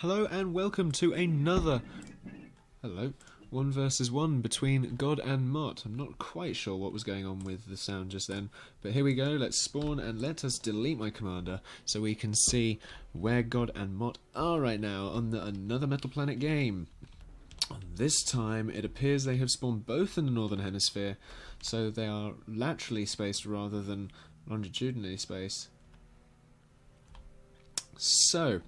Hello and welcome to another 1 versus 1 between God and Mot. I'm not quite sure what was going on with the sound just then, but here we go. Let's spawn and let us delete my commander so we can see where God and Mot are right now on another Metal Planet game. This time it appears they have spawned both in the Northern Hemisphere, so they are laterally spaced rather than longitudinally spaced. So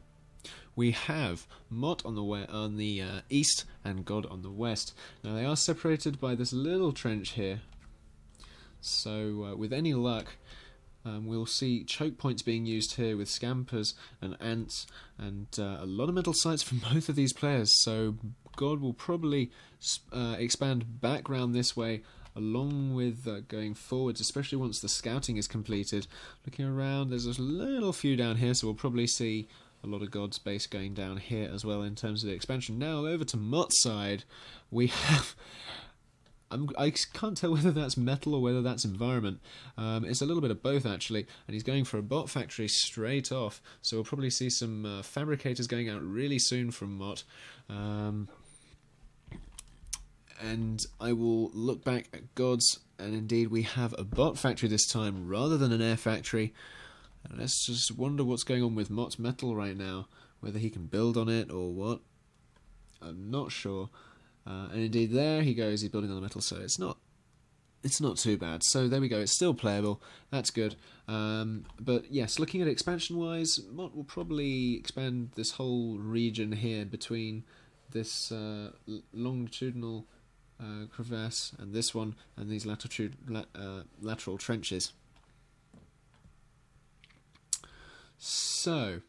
we have Mot on the east and God on the west. Now they are separated by this little trench here, so with any luck we'll see choke points being used here with scampers and ants and a lot of metal sites from both of these players, so God will probably expand back round this way along with going forwards, especially once the scouting is completed. Looking around, there's a little few down here, so we'll probably see a lot of God's base going down here as well in terms of the expansion. Now over to Mot's side, we have I can't tell whether that's metal or whether that's environment. It's a little bit of both actually, and he's going for a bot factory straight off, so we'll probably see some fabricators going out really soon from Mot. And I will look back at God's, and indeed we have a bot factory this time rather than an air factory. And let's just wonder what's going on with Mot's metal right now, whether he can build on it or what. I'm not sure. And indeed there he goes, he's building on the metal, so it's not too bad. So there we go, it's still playable, that's good. But yes, looking at expansion wise, Mot will probably expand this whole region here between this longitudinal crevasse and this one and these lateral trenches. So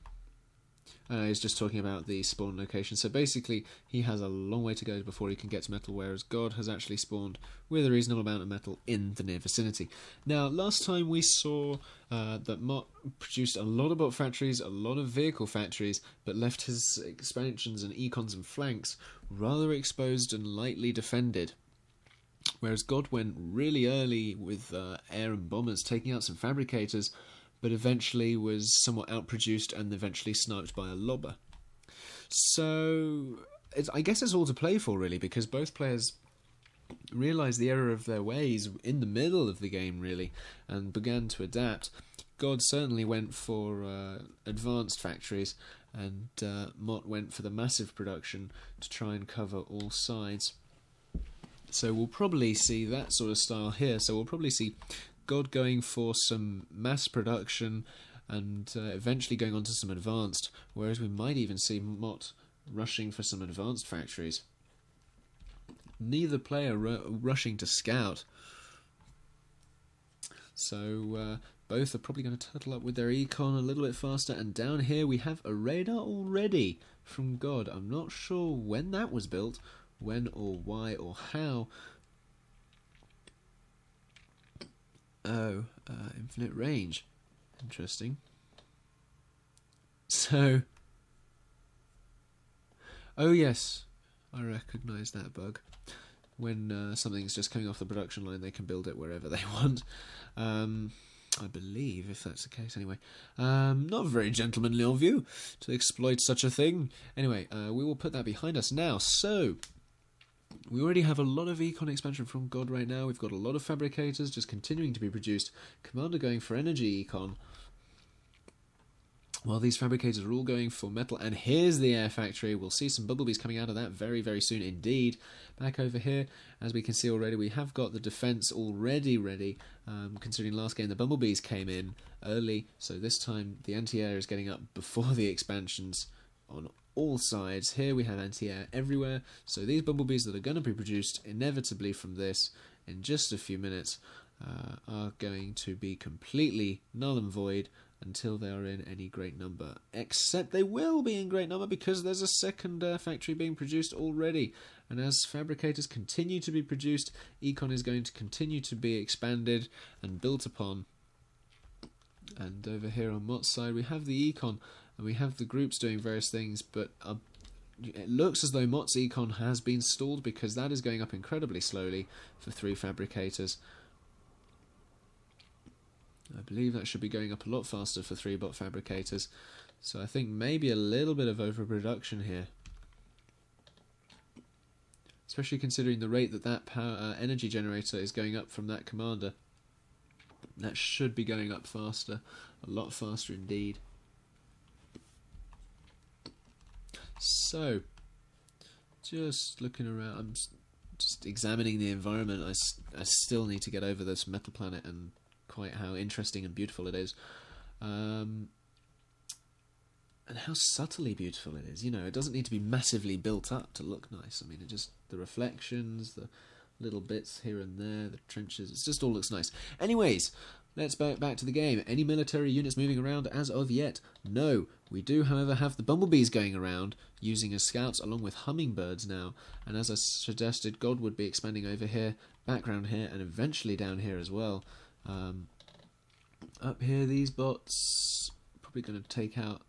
he's just talking about the spawn location. So basically he has a long way to go before he can get to metal, whereas God has actually spawned with a reasonable amount of metal in the near vicinity. Now last time we saw that Mot produced a lot of bot factories, a lot of vehicle factories, but left his expansions and econs and flanks rather exposed and lightly defended, whereas God went really early with air and bombers, taking out some fabricators, but eventually was somewhat outproduced and eventually sniped by a lobber. So I guess it's all to play for really, because both players realised the error of their ways in the middle of the game really and began to adapt. God certainly went for advanced factories, and Mot went for the massive production to try and cover all sides. So we'll probably see that sort of style here. So we'll probably see God going for some mass production and eventually going on to some advanced, whereas we might even see Mot rushing for some advanced factories. Neither player rushing to scout, so both are probably going to turtle up with their econ a little bit faster. And down here we have a radar already from God. I'm not sure when that was built, when or why or how. Oh, infinite range. Interesting. So, oh yes, I recognise that bug. When something's just coming off the production line, they can build it wherever they want. I believe, if that's the case anyway. Not very gentlemanly of you to exploit such a thing. Anyway, we will put that behind us now. So we already have a lot of econ expansion from God right now. We've got a lot of fabricators just continuing to be produced. Commander going for energy econ, while these fabricators are all going for metal. And here's the air factory. We'll see some bumblebees coming out of that very, very soon indeed. Back over here, as we can see already, we have got the defense already ready, considering last game the bumblebees came in early, so this time the anti-air is getting up before the expansions on all sides. Here we have anti-air everywhere, so these bumblebees that are going to be produced inevitably from this in just a few minutes are going to be completely null and void until they are in any great number. Except they will be in great number because there's a second factory being produced already, and as fabricators continue to be produced, econ is going to continue to be expanded and built upon. And over here on Mot's side we have the econ, and we have the groups doing various things, but it looks as though Mot's econ has been stalled because that is going up incredibly slowly for 3 fabricators. I believe that should be going up a lot faster for 3 bot fabricators. So I think maybe a little bit of overproduction here. Especially considering the rate that that power energy generator is going up from that commander. That should be going up faster. A lot faster indeed. So, just looking around, I'm just examining the environment. I still need to get over this metal planet and quite how interesting and beautiful it is. And how subtly beautiful it is. You know, it doesn't need to be massively built up to look nice. I mean, it just, the reflections, the little bits here and there, the trenches, it just all looks nice. Anyways, let's back to the game. Any military units moving around as of yet? No. We do, however, have the bumblebees going around, using as scouts along with hummingbirds now. And as I suggested, God would be expanding over here, background here, and eventually down here as well. Up here, these bots, probably going to take out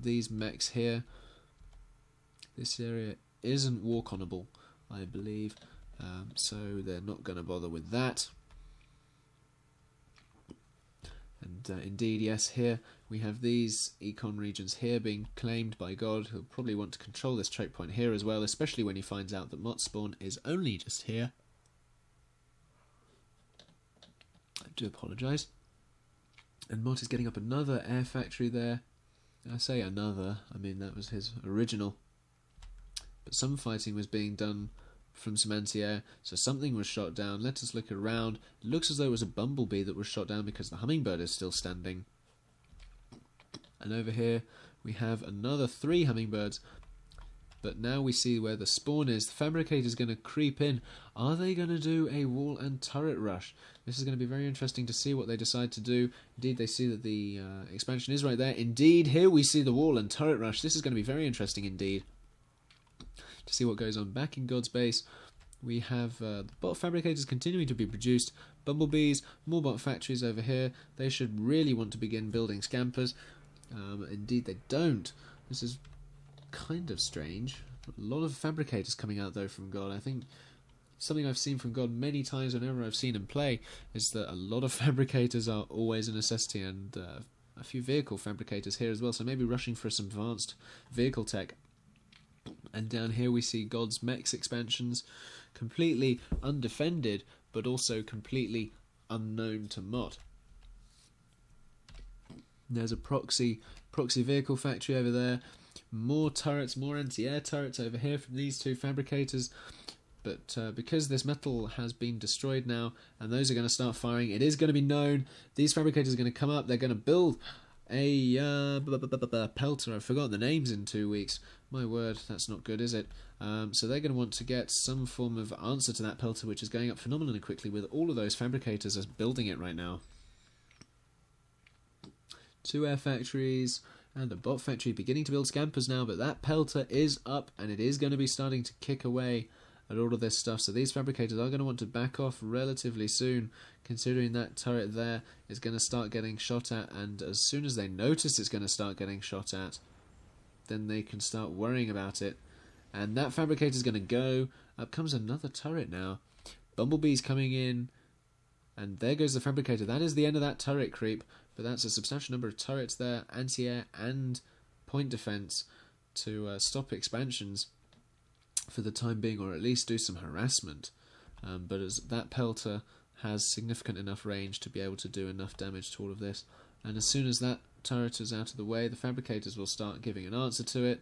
these mechs here. This area isn't walk-onable, I believe, so they're not going to bother with that. And indeed, yes, here we have these econ regions here being claimed by God. He'll probably want to control this choke point here as well, especially when he finds out that Mot spawn is only just here. I do apologise. And Mot is getting up another air factory there. I say another, I mean that was his original. But some fighting was being done from some anti-air, so something was shot down. Let us look around. It looks as though it was a bumblebee that was shot down because the hummingbird is still standing. And over here we have another 3 hummingbirds. But now we see where the spawn is. The fabricator is going to creep in. Are they going to do a wall and turret rush? This is going to be very interesting to see what they decide to do. Indeed, they see that the expansion is right there. Indeed, here we see the wall and turret rush. This is going to be very interesting indeed to see what goes on. Back in God's base, we have the bot fabricators continuing to be produced. Bumblebees, more bot factories over here. They should really want to begin building scampers. Indeed, they don't. This is kind of strange. A lot of fabricators coming out though from God. I think something I've seen from God many times whenever I've seen him play is that a lot of fabricators are always a necessity, and a few vehicle fabricators here as well, so maybe rushing for some advanced vehicle tech. And down here we see God's mechs expansions, completely undefended but also completely unknown to Mot. There's a proxy vehicle factory over there. More turrets, more anti-air turrets over here from these 2 fabricators. But because this metal has been destroyed now, and those are going to start firing, it is going to be known. These fabricators are going to come up. They're going to build a pelter. I've forgotten the names in 2 weeks. My word, that's not good, is it? So they're going to want to get some form of answer to that pelter, which is going up phenomenally quickly with all of those fabricators are building it right now. 2 air factories and a bot factory beginning to build scampers now, but that pelter is up and it is going to be starting to kick away at all of this stuff. So these fabricators are going to want to back off relatively soon, considering that turret there is going to start getting shot at, and as soon as they notice it's going to start getting shot at, then they can start worrying about it. And that fabricator is going to go. Up comes another turret now. Bumblebee's coming in, and there goes the fabricator. That is the end of that turret creep, but that's a substantial number of turrets there, anti-air and point defense, to stop expansions for the time being, or at least do some harassment. But as that pelter has significant enough range to be able to do enough damage to all of this, and as soon as that turret is out of the way, the fabricators will start giving an answer to it.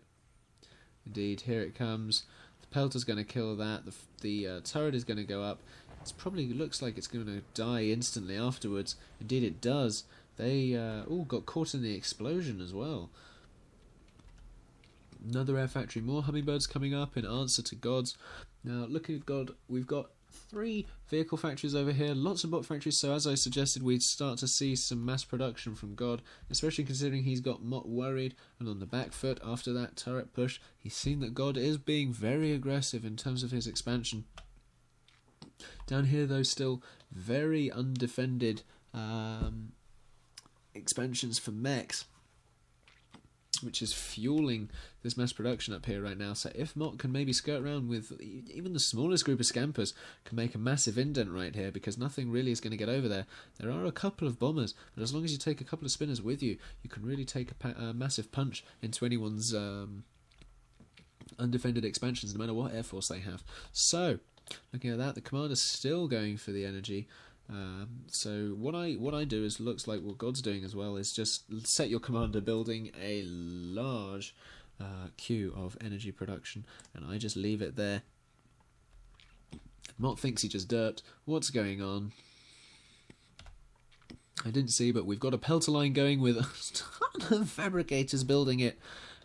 Indeed, here it comes. The pelter's going to kill that. The turret is going to go up. It probably looks like it's going to die instantly afterwards. Indeed, it does. They all got caught in the explosion as well. Another air factory, more hummingbirds coming up in answer to God's. Now, looking at God, we've got 3 vehicle factories over here, lots of bot factories, so as I suggested, we'd start to see some mass production from God, especially considering he's got Mot worried and on the back foot after that turret push. He's seen that God is being very aggressive in terms of his expansion. Down here, though, still very undefended expansions for mechs. which is fueling this mass production up here right now. So if Mot can maybe skirt around with even the smallest group of scampers, can make a massive indent right here, because nothing really is going to get over there. There are a couple of bombers, but as long as you take a couple of spinners with you, you can really take a massive punch into anyone's undefended expansions, no matter what air force they have. So looking at that, the commander's still going for the energy. So what I do is, looks like what God's doing as well, is just set your commander building a large queue of energy production, and I just leave it there. Mot thinks he just derped. What's going on? I didn't see, but we've got a pelter line going with a ton of fabricators building it.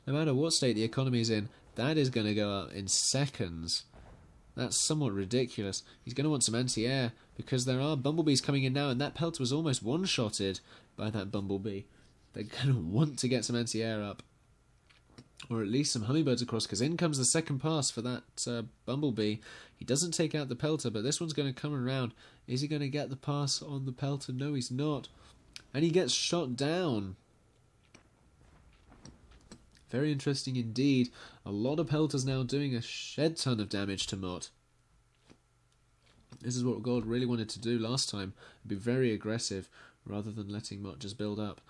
No matter what state the economy is in, that is going to go up in seconds. That's somewhat ridiculous. He's going to want some anti-air, because there are bumblebees coming in now, and that pelter was almost one-shotted by that bumblebee. They're going to want to get some anti-air up, or at least some hummingbirds across, because in comes the second pass for that bumblebee. He doesn't take out the pelter, but this one's going to come around. Is he going to get the pass on the pelter? No, he's not. And he gets shot down. Very interesting indeed. A lot of pelters now doing a shed ton of damage to Mot. This is what God really wanted to do last time. Be very aggressive rather than letting Mot just build up.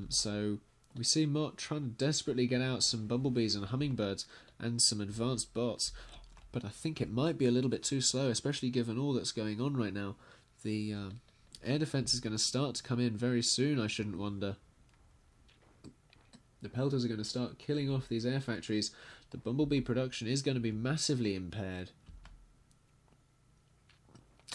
So we see Mot trying to desperately get out some bumblebees and hummingbirds and some advanced bots. But I think it might be a little bit too slow, especially given all that's going on right now. The air defense is going to start to come in very soon, I shouldn't wonder. The pelters are going to start killing off these air factories. The bumblebee production is going to be massively impaired.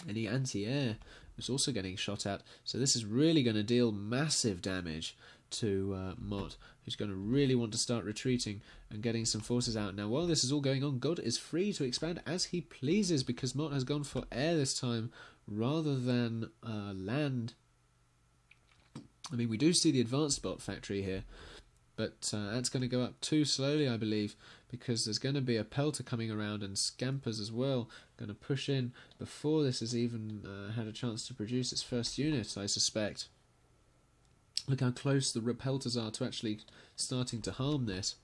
Any anti-air is also getting shot at. So this is really going to deal massive damage to Mot, who's going to really want to start retreating and getting some forces out. Now, while this is all going on, God is free to expand as he pleases, because Mot has gone for air this time rather than land. I mean, we do see the advanced bot factory here, but that's going to go up too slowly, I believe, because there's going to be a pelter coming around and scampers as well going to push in before this has even had a chance to produce its first unit, I suspect. Look how close the pelters are to actually starting to harm this.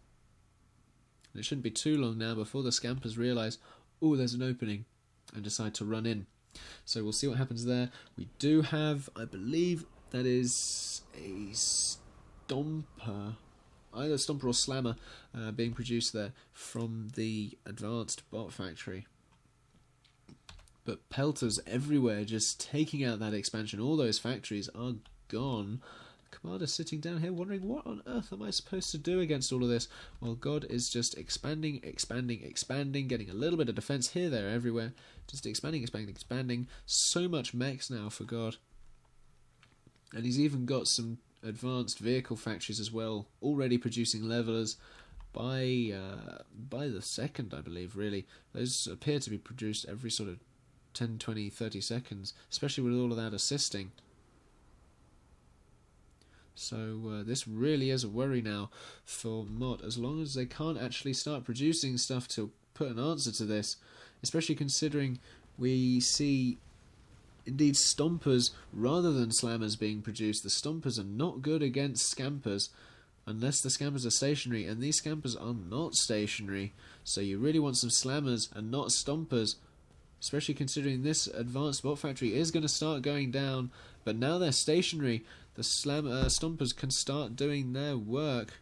And it shouldn't be too long now before the scampers realise, oh, there's an opening, and decide to run in. So we'll see what happens there. We do have, I believe, that is a stomper, either stomper or slammer, being produced there from the advanced bot factory. But pelters everywhere, just taking out that expansion. All those factories are gone. The commander's sitting down here wondering, what on earth am I supposed to do against all of this? Well, God is just expanding, getting a little bit of defense here, there, everywhere. Just expanding. So much mechs now for God. And he's even got some advanced vehicle factories as well, already producing levelers by the second, I believe, really. Those appear to be produced every sort of 10, 20, 30 seconds, especially with all of that assisting. So this really is a worry now for Mot, as long as they can't actually start producing stuff to put an answer to this, especially considering we see indeed stompers rather than slammers being produced. The stompers are not good against scampers unless the scampers are stationary, and these scampers are not stationary, so you really want some slammers and not stompers, especially considering this advanced bot factory is going to start going down, but now they're stationary. The stompers can start doing their work,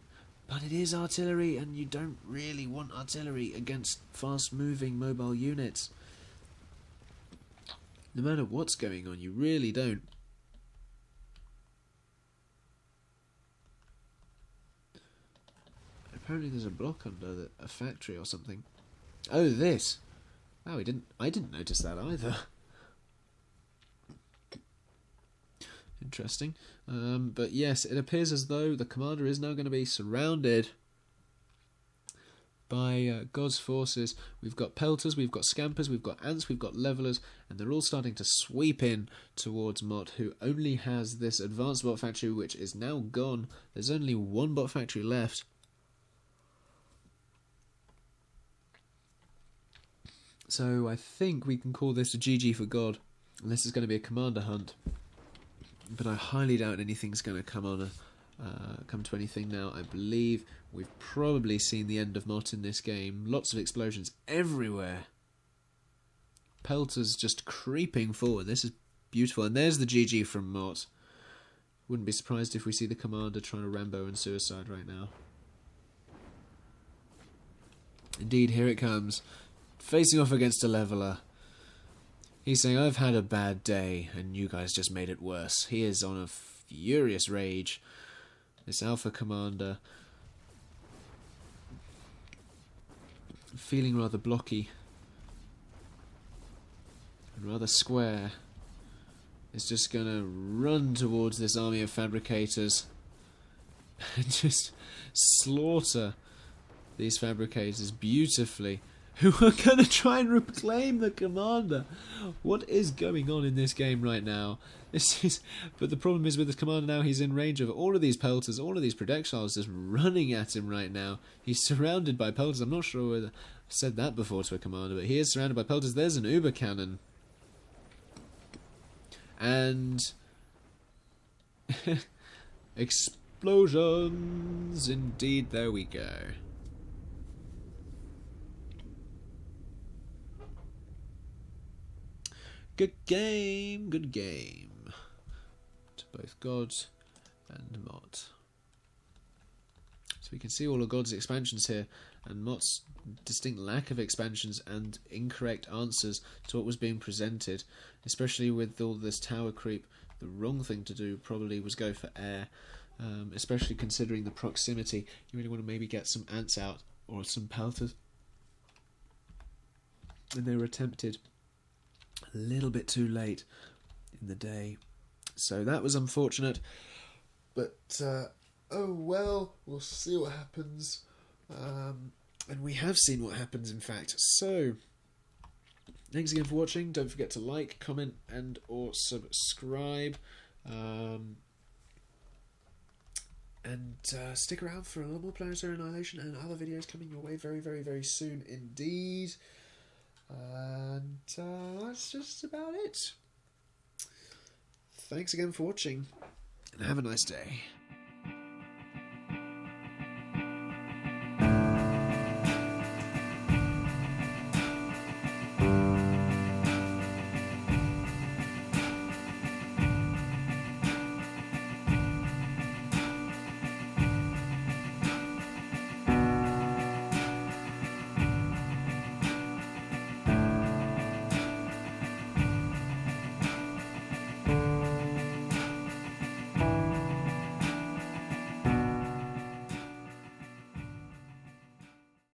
but it is artillery, and you don't really want artillery against fast-moving mobile units. No matter what's going on, you really don't. Apparently there's a block under a factory or something. Oh, this! Oh, I didn't notice that either. Interesting. But yes, it appears as though the commander is now going to be surrounded by God's forces. We've got pelters, we've got scampers, we've got ants, we've got levelers, and they're all starting to sweep in towards Mot, who only has this advanced bot factory, which is now gone. There's only one bot factory left. So I think we can call this a GG for God, unless it's going to be a commander hunt. But I highly doubt anything's going to come on come to anything now. I believe we've probably seen the end of Mot in this game. Lots of explosions everywhere. Pelters just creeping forward. This is beautiful. And there's the GG from Mot. Wouldn't be surprised if we see the commander trying to Rambo and suicide right now. Indeed, here it comes. Facing off against a leveler. He's saying, I've had a bad day, and you guys just made it worse. He is on a furious rage. This Alpha Commander, feeling rather blocky and rather square, is just going to run towards this army of fabricators and just slaughter these fabricators beautifully, who are going to try and reclaim the commander. What is going on in this game right now? But the problem is with the commander now, he's in range of all of these pelters, all of these projectiles just running at him right now. He's surrounded by pelters. I'm not sure whether I've said that before to a commander, but he is surrounded by pelters. There's an Uber cannon. And explosions. Indeed, there we go. Good game, good game. To both Godde and Mot. So we can see all of Godde's expansions here, and Mot's distinct lack of expansions and incorrect answers to what was being presented, especially with all this tower creep. The wrong thing to do probably was go for air, especially considering the proximity. You really want to maybe get some ants out or some pelters. And they were attempted a little bit too late in the day, so that was unfortunate, but oh well, we'll see what happens, and we have seen what happens in fact. So thanks again for watching. Don't forget to like, comment and or subscribe, and stick around for a lot more Planetary Annihilation and other videos coming your way very, very, very soon indeed. And that's just about it. Thanks again for watching, and have a nice day.